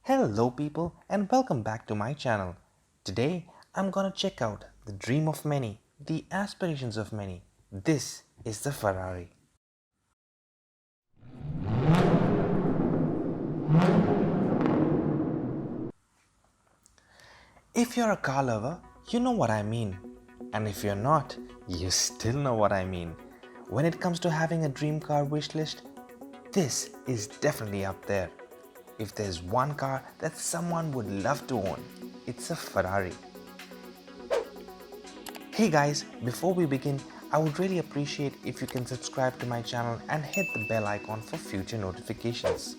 Hello people and welcome back to my channel. Today I'm gonna check out the dream of many, the aspirations of many. This is the Ferrari. If you're a car lover, you know what I mean. And if you're not, you still know what I mean. When it comes to having a dream car wish list, this is definitely up there. If there's one car that someone would love to own, it's a Ferrari. Hey guys, before we begin, I would really appreciate if you can subscribe to my channel and hit the bell icon for future notifications.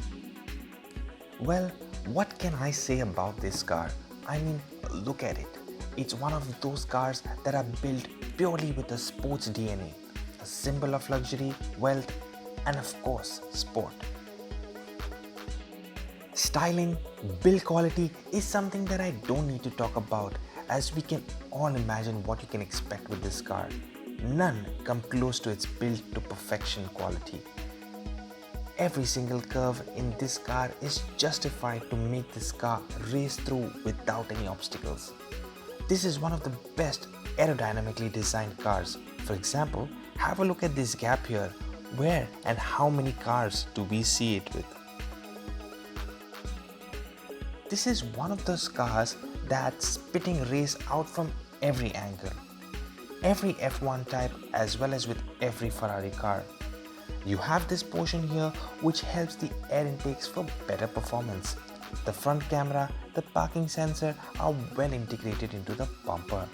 Well, what can I say about this car? I mean, look at it. It's one of those cars that are built purely with a sports DNA, a symbol of luxury, wealth, and of course, sport. Styling, build quality is something that I don't need to talk about, as we can all imagine what you can expect with this car. None come close to its build to perfection quality. Every single curve in this car is justified to make this car race through without any obstacles. This is one of the best aerodynamically designed cars. For example, have a look at this gap here. Where and how many cars do we see it with? This is one of those cars that's spitting race out from every angle. Every F1 type as well as with every Ferrari car. You have this portion here which helps the air intakes for better performance. The front camera, the parking sensor are well integrated into the bumper.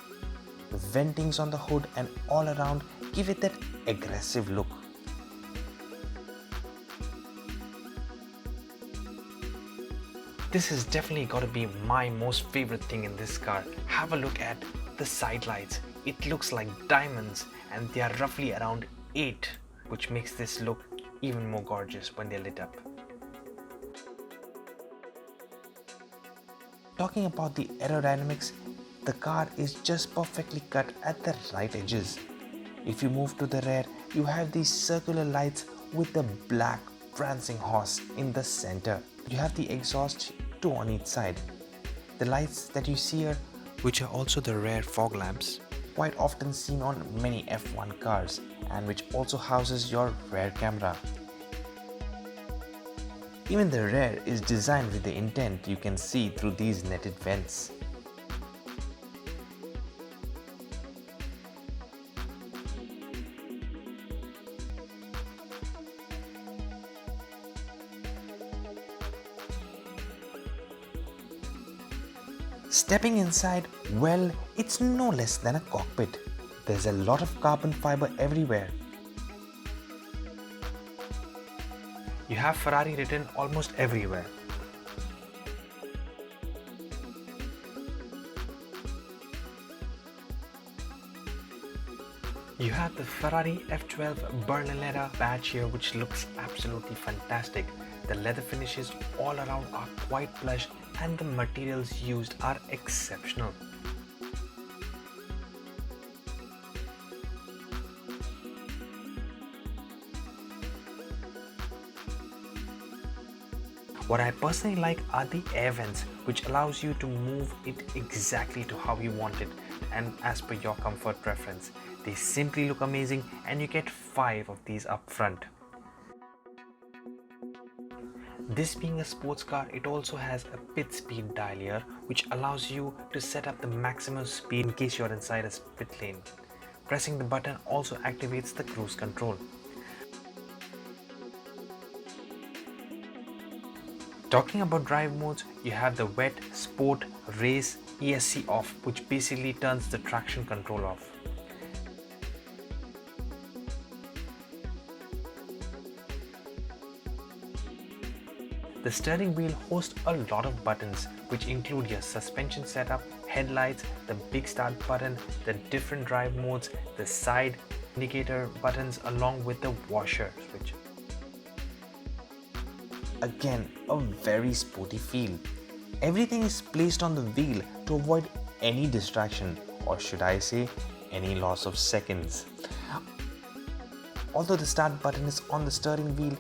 The ventings on the hood and all around give it that aggressive look. This has definitely got to be my most favorite thing in this car. Have a look at the side lights. It looks like diamonds and they are roughly around 8, which makes this look even more gorgeous when they're lit up. Talking about the aerodynamics, the car is just perfectly cut at the right edges. If you move to the rear, you have these circular lights with the black prancing horse in the center. You have the exhaust two on each side. The lights that you see here, which are also the rear fog lamps, quite often seen on many F1 cars, and which also houses your rear camera. Even the rear is designed with the intent you can see through these netted vents. Stepping inside, well, it's no less than a cockpit. There's a lot of carbon fiber everywhere. You have Ferrari written almost everywhere. You have the Ferrari F12 Berlinetta badge here, which looks absolutely fantastic. The leather finishes all around are quite plush and the materials used are exceptional. What I personally like are the air vents, which allows you to move it exactly to how you want it and as per your comfort preference. They simply look amazing and you get 5 of these up front. This being a sports car, it also has a pit speed dial here, which allows you to set up the maximum speed in case you're inside a pit lane. Pressing the button also activates the cruise control. Talking about drive modes, you have the wet, sport, race, ESC off, which basically turns the traction control off. The steering wheel hosts a lot of buttons, which include your suspension setup, headlights, the big start button, the different drive modes, the side indicator buttons along with the washer switch. Again, a very sporty feel. Everything is placed on the wheel to avoid any distraction, or should I say, any loss of seconds. Although the start button is on the steering wheel,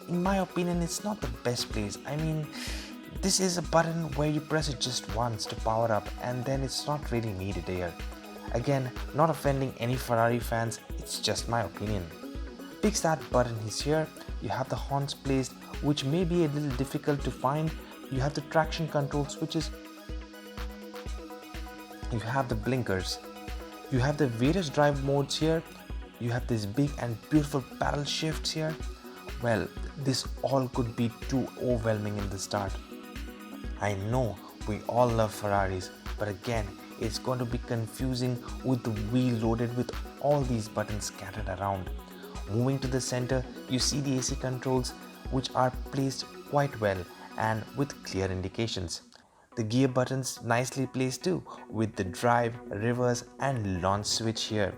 in my opinion, it's not the best place. I mean, This is a button where you press it just once to power up and then it's not really needed here. Again, not offending any Ferrari fans, it's just my opinion. Big start button is here. You have the horns placed, which may be a little difficult to find. You have the traction control switches. You have the blinkers. You have the various drive modes here. You have these big and beautiful paddle shifts here. Well, this all could be too overwhelming in the start. I know we all love Ferraris, but again, it's going to be confusing with the wheel loaded with all these buttons scattered around. Moving to the center, you see the AC controls, which are placed quite well and with clear indications. The gear buttons nicely placed too, with the drive, reverse and launch switch here.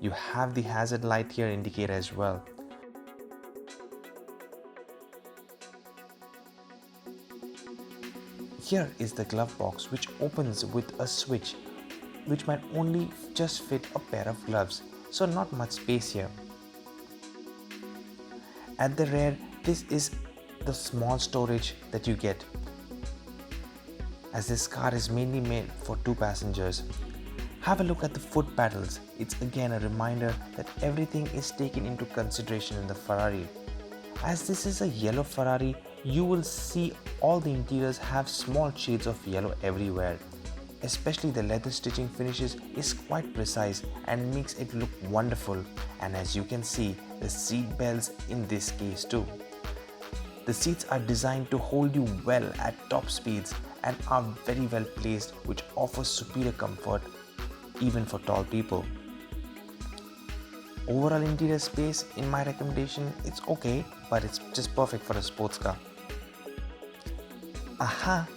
You have the hazard light here indicator as well. Here is the glove box, which opens with a switch which might only just fit a pair of gloves, so not much space here. At the rear, this is the small storage that you get, as this car is mainly made for 2 passengers. Have a look at the foot pedals. It's again a reminder that everything is taken into consideration in the Ferrari. As this is a yellow Ferrari, you will see all the interiors have small shades of yellow everywhere. Especially the leather stitching finishes is quite precise and makes it look wonderful, and as you can see, the seat belts in this case too. The seats are designed to hold you well at top speeds and are very well placed, which offers superior comfort even for tall people. Overall interior space, in my recommendation, it's okay, but it's just perfect for a sports car. Aha!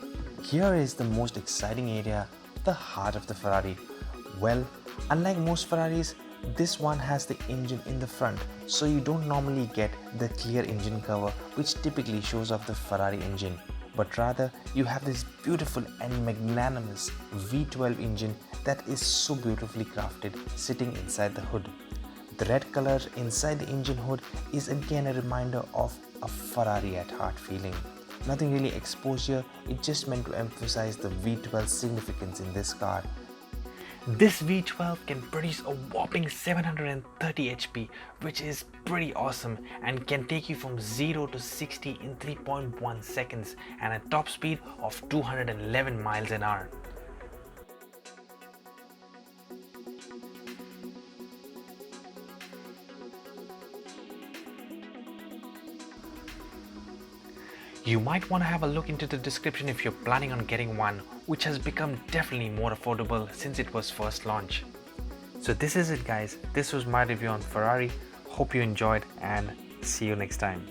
Here is the most exciting area, the heart of the Ferrari. Well, unlike most Ferraris, this one has the engine in the front, so you don't normally get the clear engine cover which typically shows off the Ferrari engine, but rather you have this beautiful and magnanimous V12 engine that is so beautifully crafted sitting inside the hood. The red color inside the engine hood is again a reminder of a Ferrari at heart feeling. Nothing really exposed here, it's just meant to emphasize the V12 significance in this car. This V12 can produce a whopping 730 HP, which is pretty awesome, and can take you from 0 to 60 in 3.1 seconds and a top speed of 211 miles an hour. You might want to have a look into the description if you're planning on getting one, which has become definitely more affordable since it was first launched. So this is it guys, this was my review on Ferrari. Hope you enjoyed and see you next time.